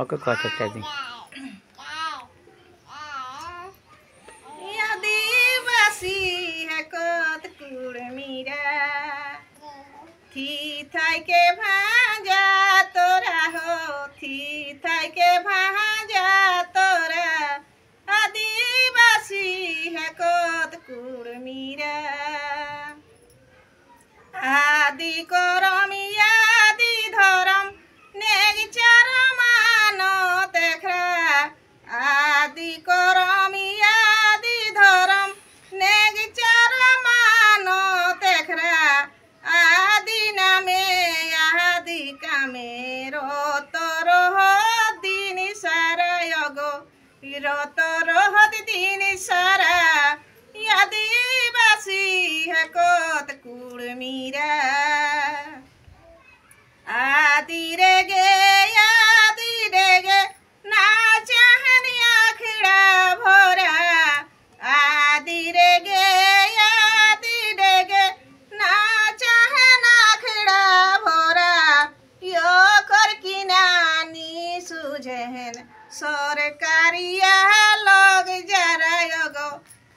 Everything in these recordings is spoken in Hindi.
ओके कह सकते दी आदिवासी है कत कुड़मीरा थी थाई के भांजा तोरा हो थी थाई के भांजा तोरा आदिवासी है कत कुड़मीरा आदि करमी आदि धरम नेग चार मानो देखरा आदि करमी आदि धरम नेग चार मानो देखरा आदि नामे आदि कामे रोह दिन सारा यगो रोह दिन सारा आदिवासी है कत कुड़मीरा आदि रे गे ना चाहन आखड़ा भोरा आदि रे गे ना चाहन आखड़ा भोरा यो कर की नानी सुझेन सरकारिया लोग जरा योगो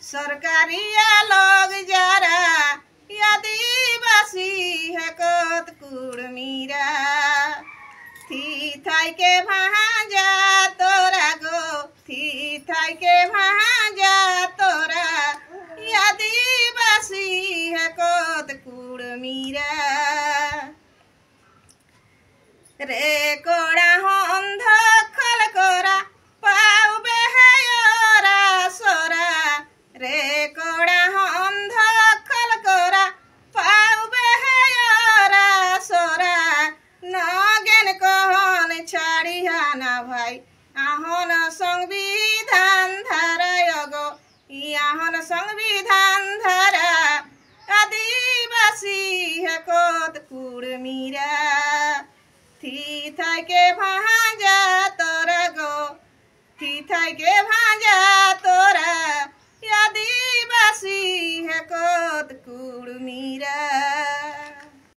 सरकारिया लोग जरा आदिवासी है कत कुड़मीरा थी थाई के भांजा तोरा गो थी थाई के भांजा तोरा आदिवासी है कत कुड़मीरा रे कोड़ा हम धखल कोरा पाऊ बेहयोरा सोरा रे कोड़ा हम धखल कोरा पाऊ बेहयोरा सोरा नगेन कहन छाड़िया ना भाई आहन संविधान धारा यगो आहन संविधान धारा आदिवासी है कत कुड़मीरा थी थाई के भांजा तोरा गो थी थाई के भांजा तोरा आदिवासी है कत कुड़मीरा।